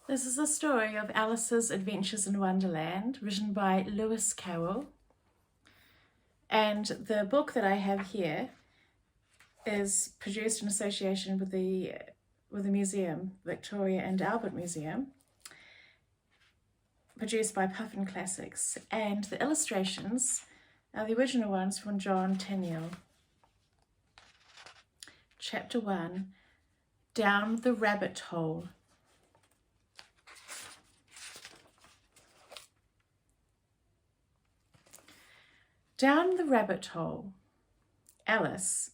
This is the story of Alice's Adventures in Wonderland, written by Lewis Carroll. And the book that I have here is produced in association with the museum, Victoria and Albert Museum, produced by Puffin Classics. And the illustrations are the original ones from John Tenniel. Chapter 1, Down the Rabbit Hole. Down the rabbit hole, Alice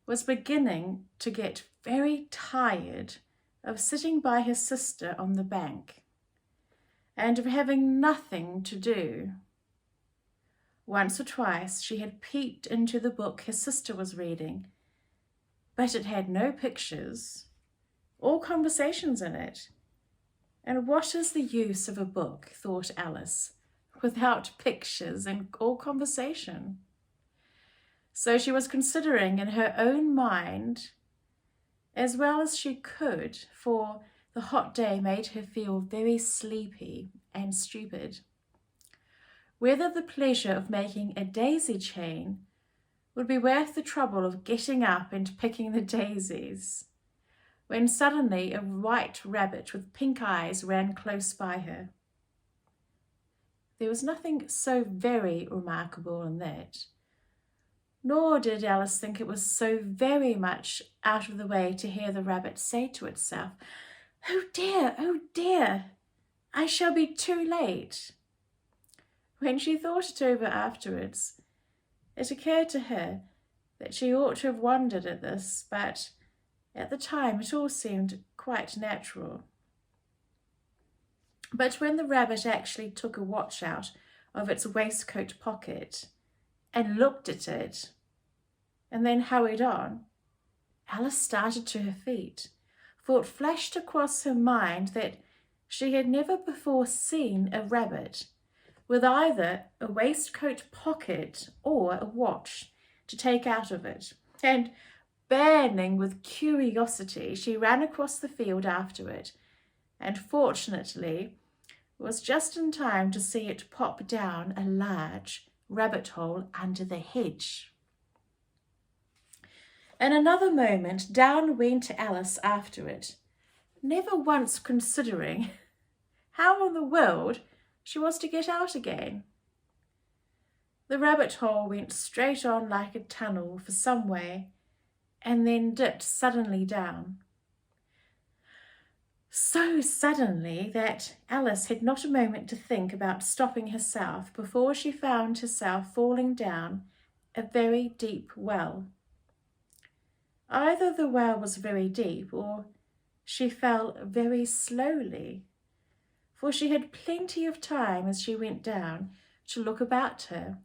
was beginning to get very tired of sitting by her sister on the bank and of having nothing to do. Once or twice she had peeped into the book her sister was reading, but it had no pictures or conversations in it. And what is the use of a book, thought Alice, without pictures or conversation? So she was considering in her own mind, as well as she could, for the hot day made her feel very sleepy and stupid, whether the pleasure of making a daisy chain would be worth the trouble of getting up and picking the daisies, when suddenly a white rabbit with pink eyes ran close by her. There was nothing so very remarkable in that, nor did Alice think it was so very much out of the way to hear the rabbit say to itself, oh dear, I shall be too late." When she thought it over afterwards, it occurred to her that she ought to have wondered at this, but at the time it all seemed quite natural. But when the rabbit actually took a watch out of its waistcoat pocket and looked at it and then hurried on, Alice started to her feet, for it flashed across her mind that she had never before seen a rabbit with either a waistcoat pocket or a watch to take out of it. And burning with curiosity, she ran across the field after it, and fortunately was just in time to see it pop down a large rabbit hole under the hedge. In another moment down went Alice after it, never once considering how in the world she was to get out again. The rabbit hole went straight on like a tunnel for some way, and then dipped suddenly down. So suddenly that Alice had not a moment to think about stopping herself before she found herself falling down a very deep well. Either the well was very deep, or she fell very slowly, for she had plenty of time as she went down to look about her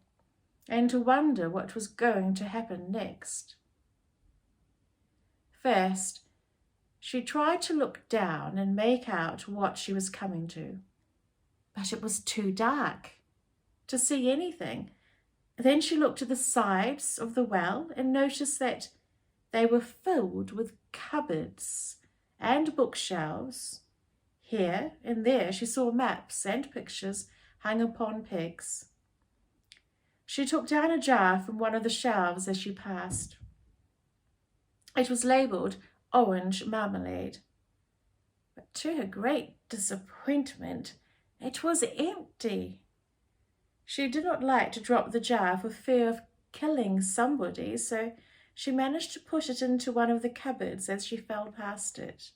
and to wonder what was going to happen next. First, she tried to look down and make out what she was coming to, but it was too dark to see anything. Then she looked to the sides of the well and noticed that they were filled with cupboards and bookshelves. Here and there she saw maps and pictures hung upon pegs. She took down a jar from one of the shelves as she passed. It was labelled orange marmalade, but to her great disappointment, it was empty. She did not like to drop the jar for fear of killing somebody, so she managed to put it into one of the cupboards as she fell past it.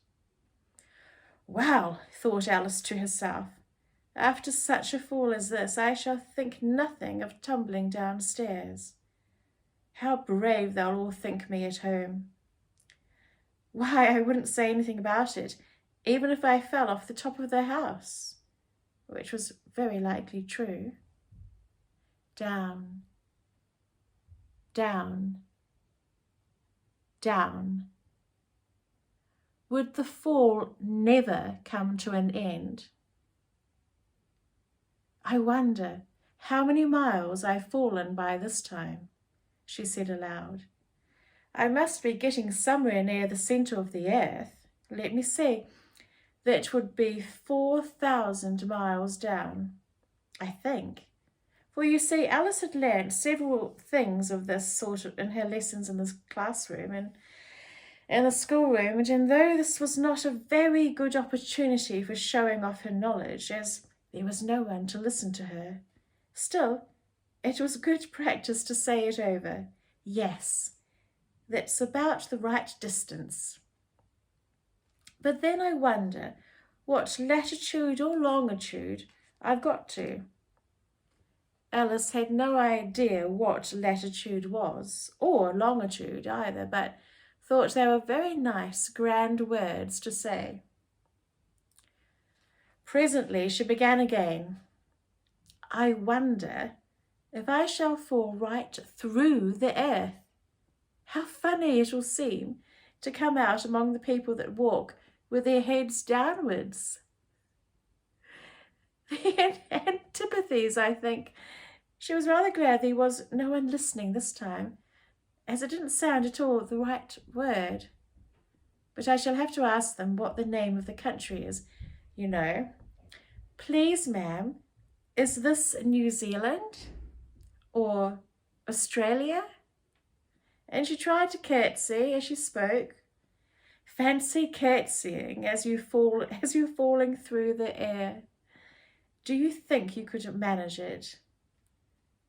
Well, thought Alice to herself, after such a fall as this, I shall think nothing of tumbling downstairs. How brave they'll all think me at home. Why, I wouldn't say anything about it, even if I fell off the top of their house, which was very likely true. Down, down, down. Would the fall never come to an end? I wonder how many miles I've fallen by this time, she said aloud. I must be getting somewhere near the centre of the earth. Let me see. that would be 4,000 miles down, I think. For you see, Alice had learned several things of this sort in her lessons in the classroom and in the schoolroom, and though this was not a very good opportunity for showing off her knowledge, as there was no one to listen to her, still, it was good practice to say it over. Yes, that's about the right distance. But then I wonder what latitude or longitude I've got to. Alice had no idea what latitude was, or longitude either, but thought they were very nice, grand words to say. Presently she began again. I wonder if I shall fall right through the earth. How funny it will seem to come out among the people that walk with their heads downwards. The antipathies, I think. She was rather glad there was no one listening this time, as it didn't sound at all the right word. But I shall have to ask them what the name of the country is, you know. Please, ma'am, is this New Zealand or Australia? And she tried to curtsy as she spoke. Fancy curtsying as you're falling through the air. Do you think you could manage it?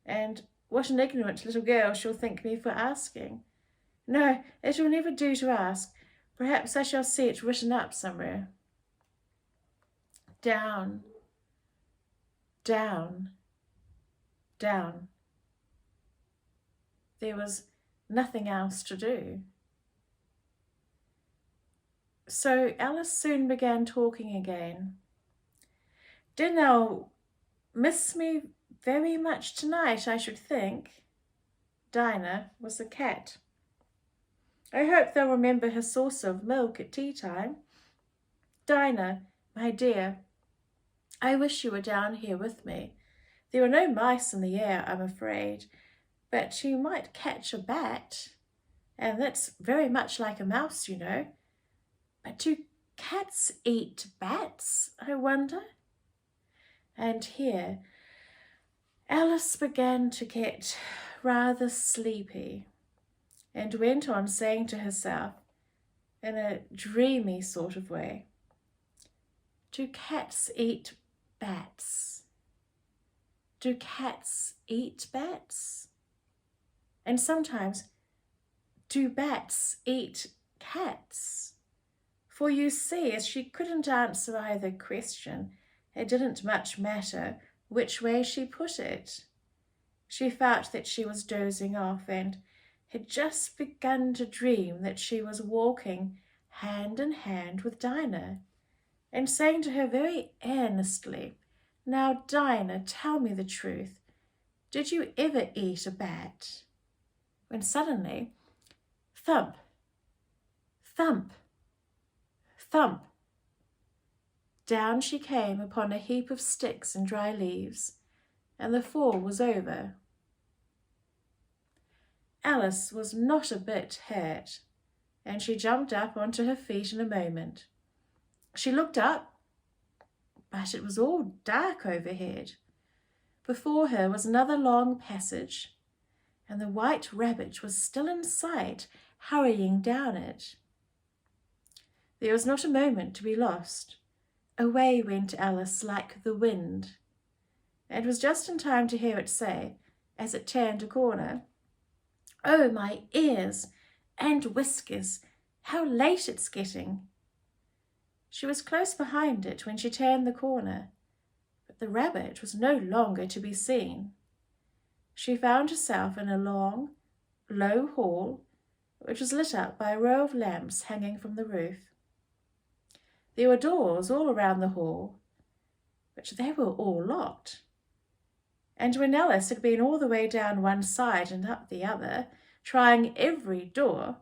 And what an ignorant little girl she'll think me for asking. No, it will never do to ask. Perhaps I shall see it written up somewhere. Down, down, down. There was nothing else to do. So Alice soon began talking again. Dinah'll miss me very much tonight, I should think. Dinah was the cat. I hope they'll remember her saucer of milk at tea time. Dinah, my dear, I wish you were down here with me. There are no mice in the air, I'm afraid, but you might catch a bat, and that's very much like a mouse, you know. But do cats eat bats, I wonder? And here Alice began to get rather sleepy and went on saying to herself in a dreamy sort of way, do cats eat bats? Do cats eat bats? And sometimes, do bats eat cats? For you see, as she couldn't answer either question, it didn't much matter which way she put it. She felt that she was dozing off and had just begun to dream that she was walking hand in hand with Dinah and saying to her very earnestly, now, Dinah, tell me the truth. Did you ever eat a bat? When suddenly, thump, thump, thump, down she came upon a heap of sticks and dry leaves, and the fall was over. Alice was not a bit hurt, and she jumped up onto her feet in a moment. She looked up, but it was all dark overhead. Before her was another long passage, and the white rabbit was still in sight, hurrying down it. There was not a moment to be lost. Away went Alice like the wind, and was just in time to hear it say, as it turned a corner, "Oh, my ears and whiskers, how late it's getting." She was close behind it when she turned the corner, but the rabbit was no longer to be seen. She found herself in a long, low hall, which was lit up by a row of lamps hanging from the roof. There were doors all around the hall, but they were all locked. And when Alice had been all the way down one side and up the other, trying every door,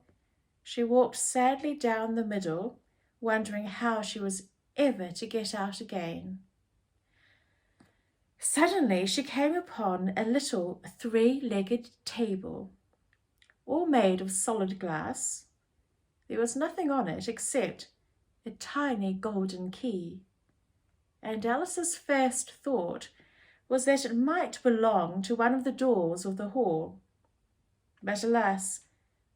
she walked sadly down the middle, wondering how she was ever to get out again. Suddenly she came upon a little three-legged table, all made of solid glass. There was nothing on it except a tiny golden key, and Alice's first thought was that it might belong to one of the doors of the hall. But alas,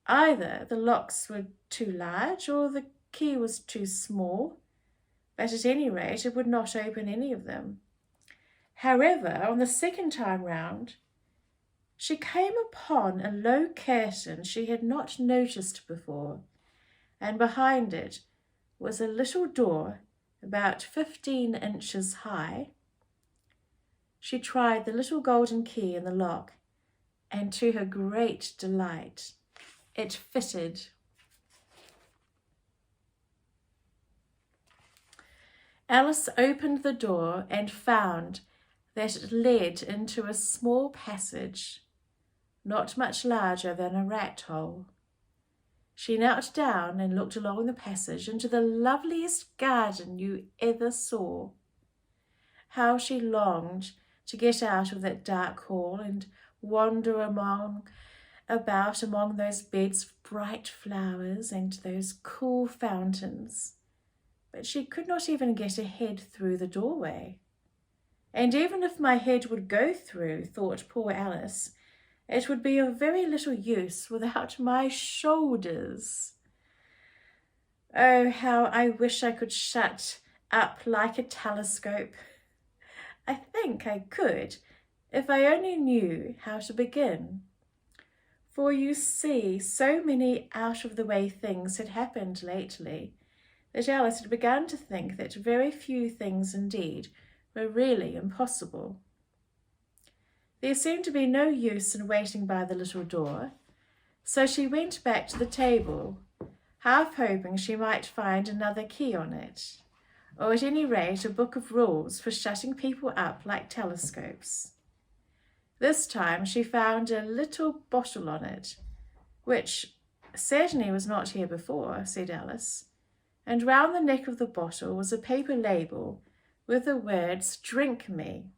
either the locks were too large or the key was too small, but at any rate it would not open any of them. However, on the second time round, she came upon a low curtain she had not noticed before, and behind it was a little door about 15 inches high. She tried the little golden key in the lock, and to her great delight, it fitted. Alice opened the door and found that it led into a small passage, not much larger than a rat hole. She knelt down and looked along the passage into the loveliest garden you ever saw. How she longed to get out of that dark hall and wander about among those beds of bright flowers and those cool fountains. But she could not even get a head through the doorway. And even if my head would go through, thought poor Alice, it would be of very little use without my shoulders. Oh, how I wish I could shut up like a telescope. I think I could, if I only knew how to begin. For you see, so many out-of-the-way things had happened lately that Alice had begun to think that very few things indeed were really impossible. There seemed to be no use in waiting by the little door, so she went back to the table, half hoping she might find another key on it, or at any rate a book of rules for shutting people up like telescopes. This time she found a little bottle on it, which certainly was not here before, said Alice, and round the neck of the bottle was a paper label with the words "Drink me,"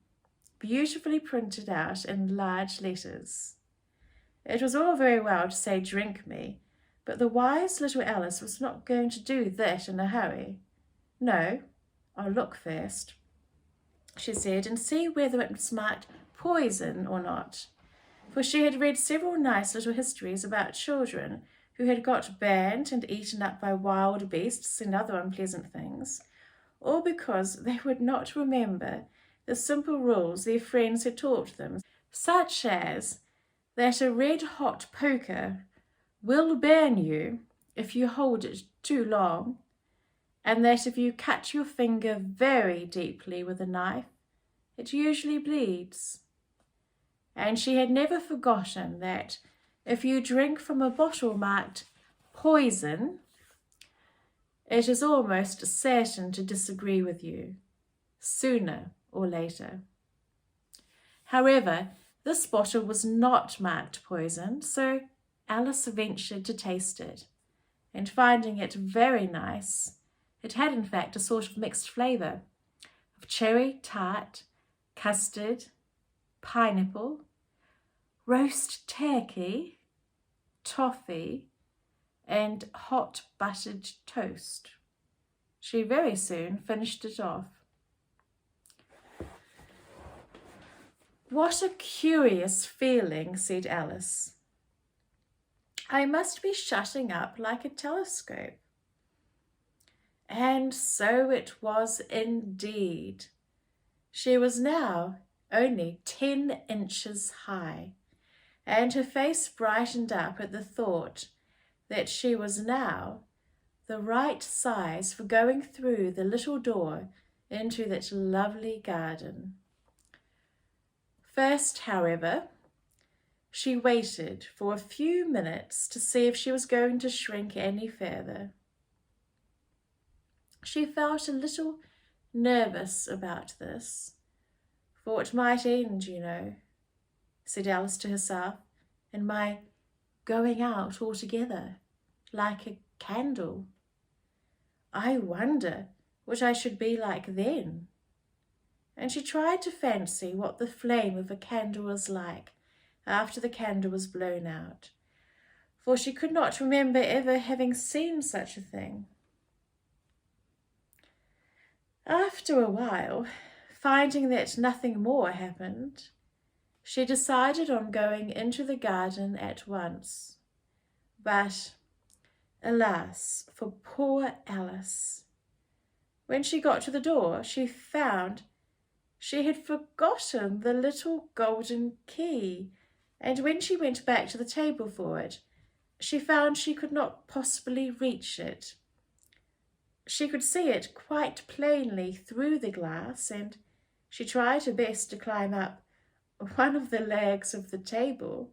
beautifully printed out in large letters. It was all very well to say "drink me," but the wise little Alice was not going to do that in a hurry. No, I'll look first, she said, and see whether it was marked poison or not, for she had read several nice little histories about children who had got burned and eaten up by wild beasts and other unpleasant things, all because they would not remember the simple rules their friends had taught them, such as that a red-hot poker will burn you if you hold it too long, and that if you cut your finger very deeply with a knife, it usually bleeds. And she had never forgotten that if you drink from a bottle marked poison, it is almost certain to disagree with you, sooner or later. However, this bottle was not marked poison, so Alice ventured to taste it, and finding it very nice, it had in fact a sort of mixed flavour of cherry tart, custard, pineapple, roast turkey, toffee, and hot buttered toast. She very soon finished it off. What a curious feeling, said Alice. I must be shutting up like a telescope. And so it was indeed. She was now only 10 inches high, and her face brightened up at the thought that she was now the right size for going through the little door into that lovely garden. First, however, she waited for a few minutes to see if she was going to shrink any further. She felt a little nervous about this, for it might end, you know, said Alice to herself, in my going out altogether, like a candle. I wonder what I should be like then. And she tried to fancy what the flame of a candle was like after the candle was blown out, for she could not remember ever having seen such a thing. After a while, finding that nothing more happened, she decided on going into the garden at once. But, alas, for poor Alice, when she got to the door, she found she had forgotten the little golden key, and when she went back to the table for it, she found she could not possibly reach it. She could see it quite plainly through the glass, and she tried her best to climb up one of the legs of the table,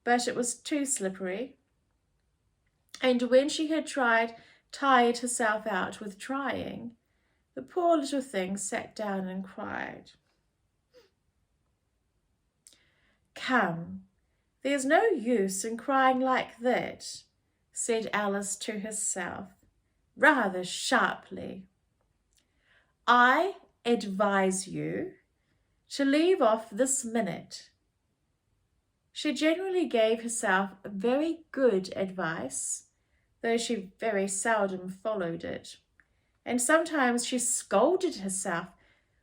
but it was too slippery. And when she had tired herself out with trying, the poor little thing sat down and cried. "Come, there's no use in crying like that," said Alice to herself, rather sharply. "I advise you to leave off this minute." She generally gave herself very good advice, though she very seldom followed it, and sometimes she scolded herself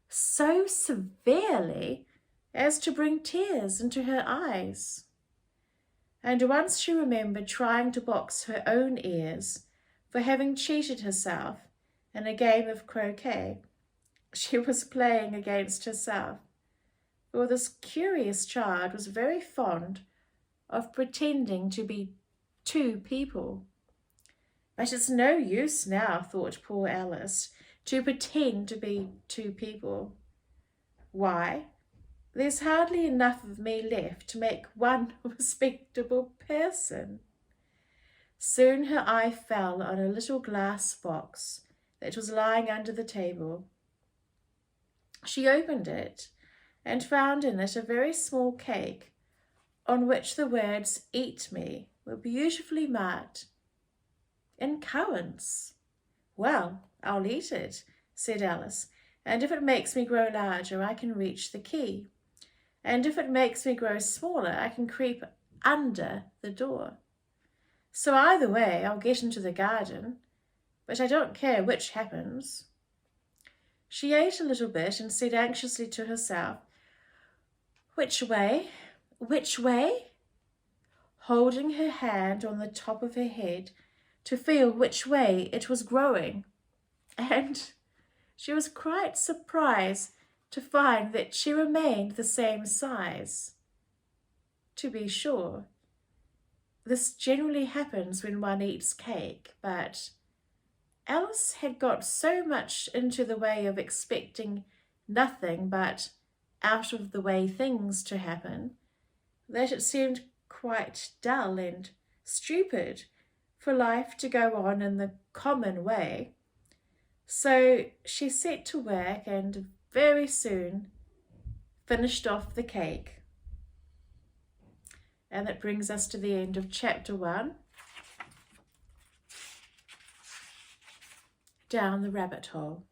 so severely as to bring tears into her eyes. And once she remembered trying to box her own ears for having cheated herself in a game of croquet she was playing against herself, for this curious child was very fond of pretending to be two people. But it's no use now, thought poor Alice, to pretend to be two people. Why, there's hardly enough of me left to make one respectable person. Soon her eye fell on a little glass box that was lying under the table. She opened it and found in it a very small cake on which the words "Eat me" were beautifully marked in currants. "Well, I'll eat it," said Alice, "and if it makes me grow larger, I can reach the key. And if it makes me grow smaller, I can creep under the door. So either way, I'll get into the garden, but I don't care which happens." She ate a little bit and said anxiously to herself, "Which way? Which way?" holding her hand on the top of her head to feel which way it was growing. And she was quite surprised to find that she remained the same size. To be sure, this generally happens when one eats cake, but Alice had got so much into the way of expecting nothing but out-of-the-way things to happen that it seemed quite dull and stupid for life to go on in the common way. So she set to work and very soon finished off the cake. And that brings us to the end of chapter 1, Down the Rabbit Hole.